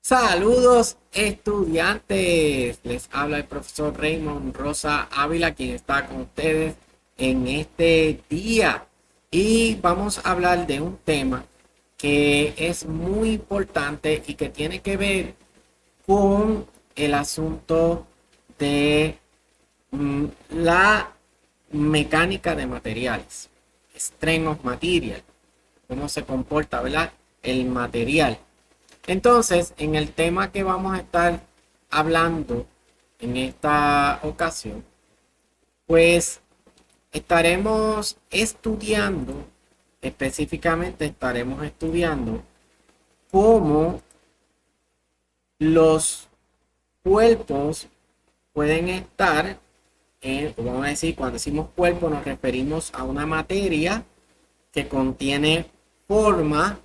Saludos estudiantes, les habla el profesor Raymond Rosa Ávila, quien está con ustedes en este día. Y vamos a hablar de un tema que es muy importante y que tiene que ver con el asunto de la mecánica de materiales, strength of material, cómo se comporta, ¿verdad? El material. Entonces, en el tema que vamos a estar hablando en esta ocasión, pues estaremos estudiando, específicamente estaremos estudiando cómo los cuerpos pueden estar, vamos a decir, cuando decimos cuerpo nos referimos a una materia que contiene forma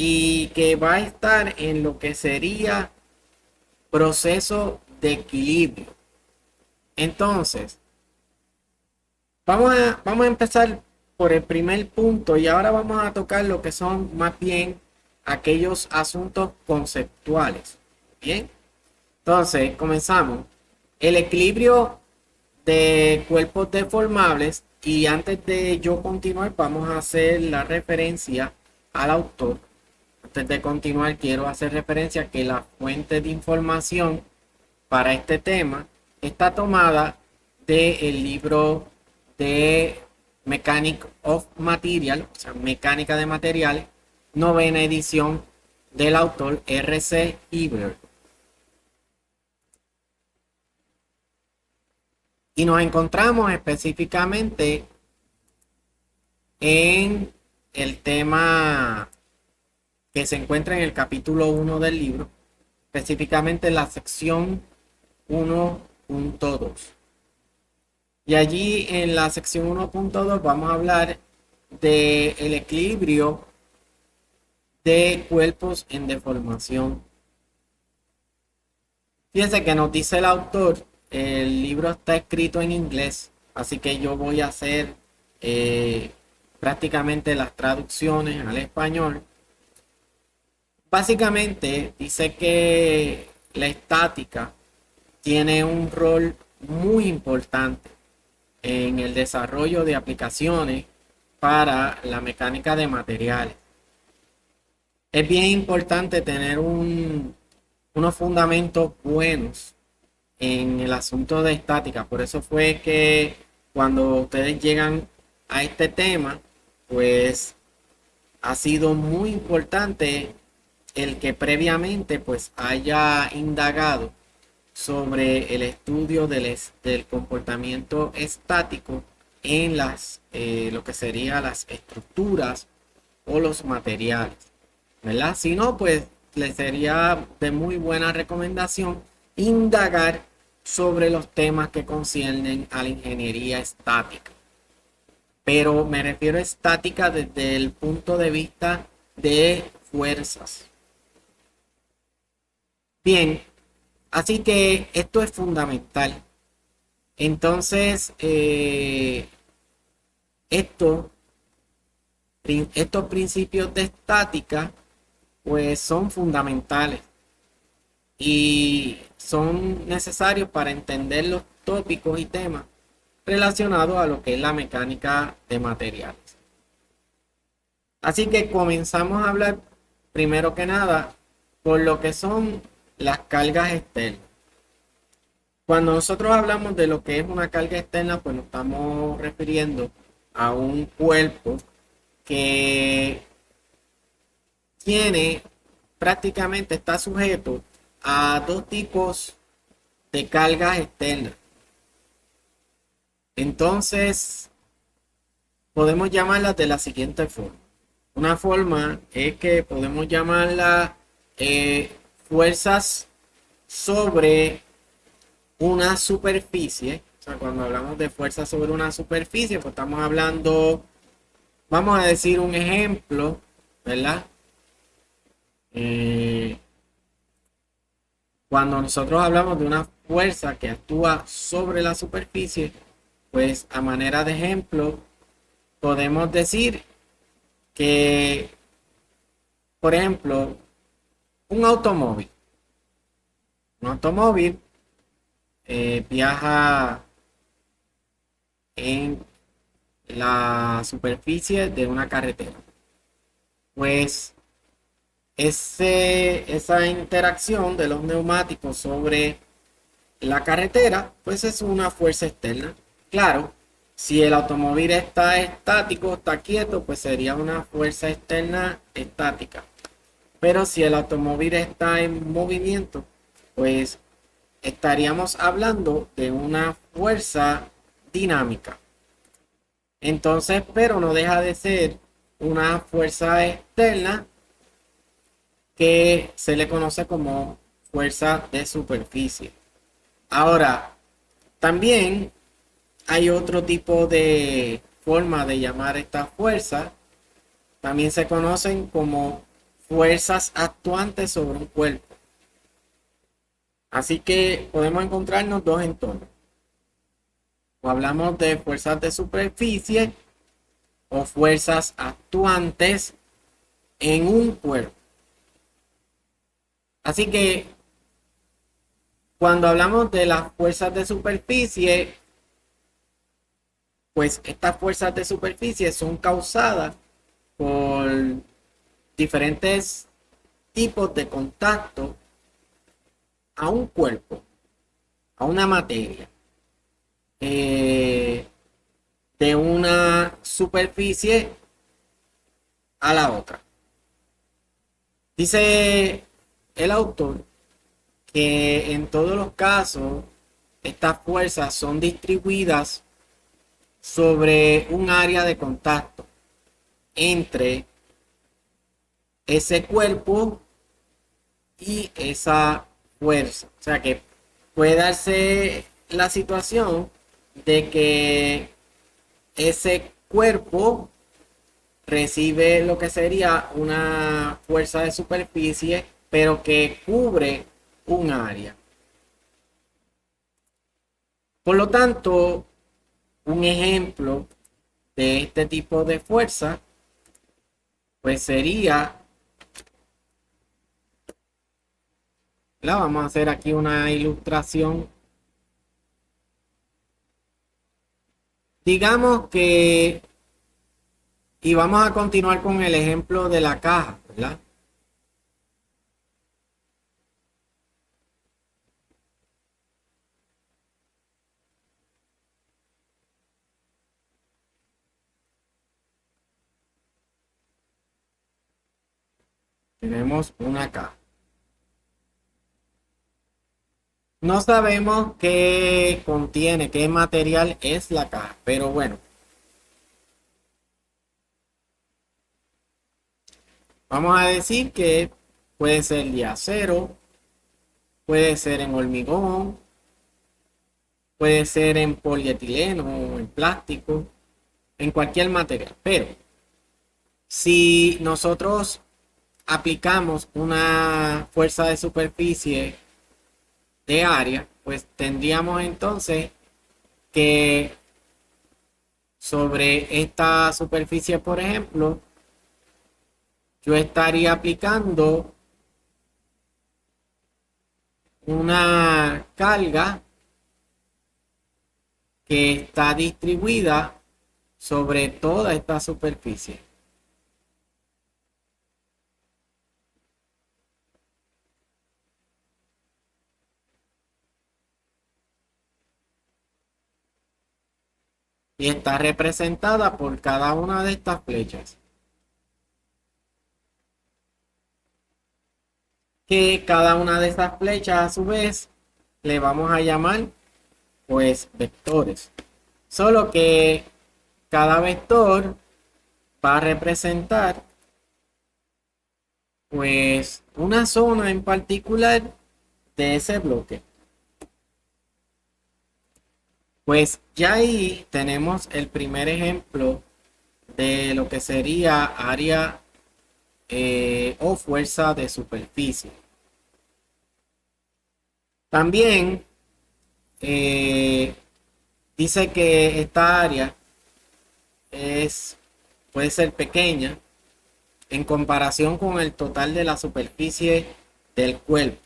y que va a estar en lo que sería proceso de equilibrio. Entonces, vamos a empezar por el primer punto y ahora vamos a tocar lo que son más bien aquellos asuntos conceptuales. Bien, entonces comenzamos. El equilibrio de cuerpos deformables, y antes de yo continuar vamos a hacer la referencia al autor. Antes de continuar, quiero hacer referencia a que la fuente de información para este tema está tomada del libro de Mechanics of Material, o sea, Mecánica de Materiales, novena edición del autor R.C. Hebert. Y nos encontramos específicamente en el tema que se encuentra en el capítulo 1 del libro, específicamente en la sección 1.2. Y allí en la sección 1.2 vamos a hablar del equilibrio de cuerpos en deformación. Fíjense que nos dice el autor, el libro está escrito en inglés, así que yo voy a hacer prácticamente las traducciones al español. Básicamente dice que la estática tiene un rol muy importante en el desarrollo de aplicaciones para la mecánica de materiales. Es bien importante tener unos fundamentos buenos en el asunto de estática. Por eso fue que cuando ustedes llegan a este tema, pues ha sido muy importante el que previamente pues haya indagado sobre el estudio del comportamiento estático en lo que serían las estructuras o los materiales, ¿verdad? Si no, pues le sería de muy buena recomendación indagar sobre los temas que conciernen a la ingeniería estática. Pero me refiero a estática desde el punto de vista de fuerzas. Bien, así que esto es fundamental. Entonces, esto, estos principios de estática, pues son fundamentales y son necesarios para entender los tópicos y temas relacionados a lo que es la mecánica de materiales. Así que comenzamos a hablar, primero que nada, por lo que son las cargas externas. Cuando nosotros hablamos de lo que es una carga externa, pues nos estamos refiriendo a un cuerpo que tiene, prácticamente está sujeto a dos tipos de cargas externas. Entonces, podemos llamarlas de la siguiente forma. Una forma es que podemos llamarla fuerzas sobre una superficie. O sea, cuando hablamos de fuerza sobre una superficie, pues estamos hablando, vamos a decir un ejemplo, ¿verdad? Cuando nosotros hablamos de una fuerza que actúa sobre la superficie, pues a manera de ejemplo, podemos decir que, por ejemplo, Un automóvil. Un automóvil viaja en la superficie de una carretera. Pues esa interacción de los neumáticos sobre la carretera, pues es una fuerza externa. Claro, si el automóvil está estático, está quieto, pues sería una fuerza externa estática. Pero si el automóvil está en movimiento, pues estaríamos hablando de una fuerza dinámica. Entonces, pero no deja de ser una fuerza externa que se le conoce como fuerza de superficie. Ahora, también hay otro tipo de forma de llamar estas fuerzas. También se conocen como fuerzas actuantes sobre un cuerpo. Así que podemos encontrarnos dos entornos. O hablamos de fuerzas de superficie o fuerzas actuantes en un cuerpo. Así que cuando hablamos de las fuerzas de superficie, pues estas fuerzas de superficie son causadas por diferentes tipos de contacto a un cuerpo, a una materia, de una superficie a la otra. Dice el autor que en todos los casos estas fuerzas son distribuidas sobre un área de contacto entre ese cuerpo y esa fuerza. O sea que puede darse la situación de que ese cuerpo recibe lo que sería una fuerza de superficie, pero que cubre un área. Por lo tanto, un ejemplo de este tipo de fuerza, pues sería, vamos a hacer aquí una ilustración. Digamos que, y vamos a continuar con el ejemplo de la caja, ¿verdad? Tenemos una caja. No sabemos qué contiene, qué material es la caja, pero bueno, vamos a decir que puede ser de acero, puede ser en hormigón, puede ser en polietileno, en plástico, en cualquier material. Pero si nosotros aplicamos una fuerza de superficie de área, pues tendríamos entonces que sobre esta superficie, por ejemplo, yo estaría aplicando una carga que está distribuida sobre toda esta superficie. Y está representada por cada una de estas flechas. Que cada una de estas flechas a su vez le vamos a llamar pues vectores. Solo que cada vector va a representar pues una zona en particular de ese bloque. Pues ya ahí tenemos el primer ejemplo de lo que sería área o fuerza de superficie. También dice que esta área puede ser pequeña en comparación con el total de la superficie del cuerpo.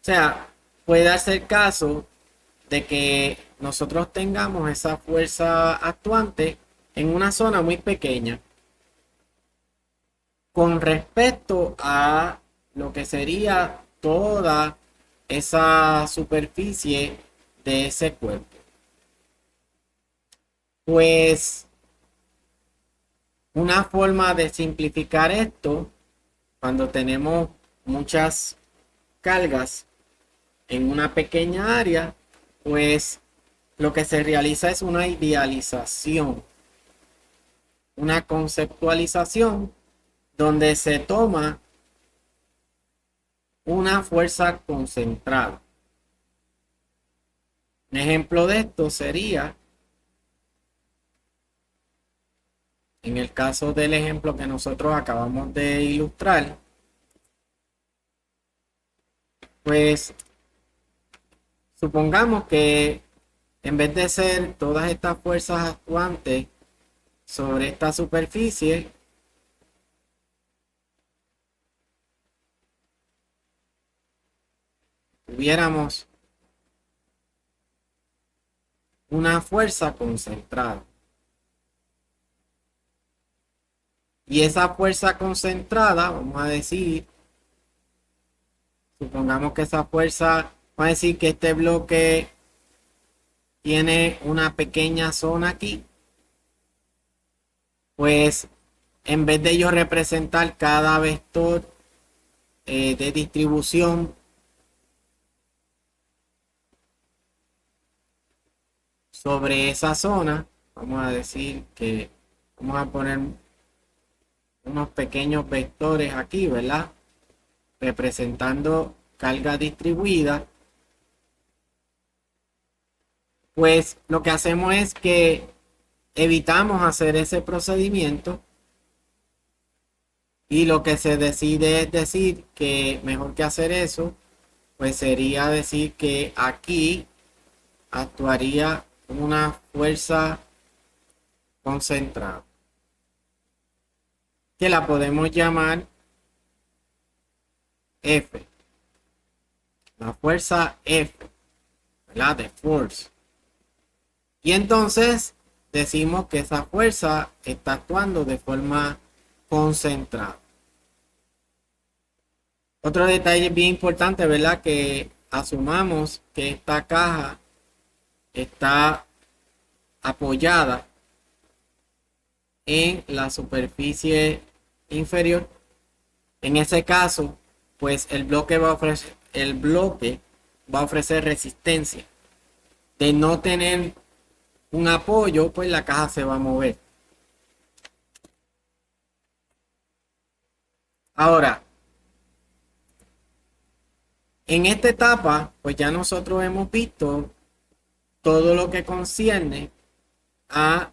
O sea, puede darse el caso de que nosotros tengamos esa fuerza actuante en una zona muy pequeña con respecto a lo que sería toda esa superficie de ese cuerpo. Pues una forma de simplificar esto, cuando tenemos muchas cargas en una pequeña área, pues lo que se realiza es una idealización, una conceptualización donde se toma una fuerza concentrada. Un ejemplo de esto sería, en el caso del ejemplo que nosotros acabamos de ilustrar, pues supongamos que en vez de ser todas estas fuerzas actuantes sobre esta superficie, tuviéramos una fuerza concentrada. Y esa fuerza concentrada, vamos a decir, supongamos que esa fuerza, vamos a decir que este bloque tiene una pequeña zona aquí, pues en vez de yo representar cada vector de distribución sobre esa zona, vamos a decir que vamos a poner unos pequeños vectores aquí, ¿verdad? Representando carga distribuida. Pues lo que hacemos es que evitamos hacer ese procedimiento y lo que se decide es decir que mejor que hacer eso, pues sería decir que aquí actuaría una fuerza concentrada, que la podemos llamar F, la fuerza F, ¿verdad? De force. Y entonces decimos que esa fuerza está actuando de forma concentrada. Otro detalle bien importante, ¿verdad? Que asumamos que esta caja está apoyada en la superficie inferior. En ese caso, pues el bloque va a ofrecer resistencia. De no tener un apoyo, pues la caja se va a mover. Ahora, en esta etapa, pues ya nosotros hemos visto todo lo que concierne a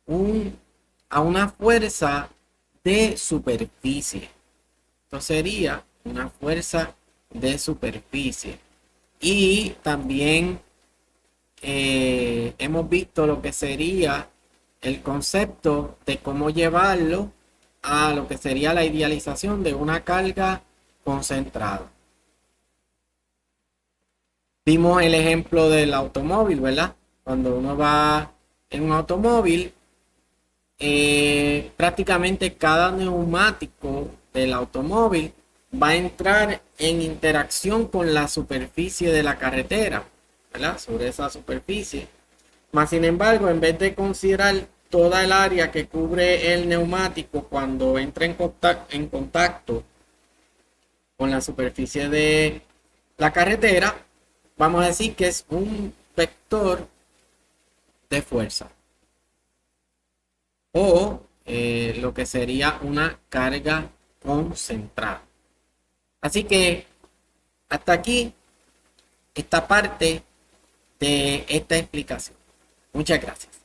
una fuerza de superficie. Esto sería una fuerza de superficie. Y también hemos visto lo que sería el concepto de cómo llevarlo a lo que sería la idealización de una carga concentrada. Vimos el ejemplo del automóvil, ¿verdad? Cuando uno va en un automóvil, prácticamente cada neumático del automóvil va a entrar en interacción con la superficie de la carretera, ¿verdad? Sobre esa superficie. Más sin embargo, en vez de considerar toda el área que cubre el neumático cuando entra en contacto con la superficie de la carretera, vamos a decir que es un vector de fuerza o lo que sería una carga concentrada. Así que hasta aquí esta parte de esta explicación. Muchas gracias.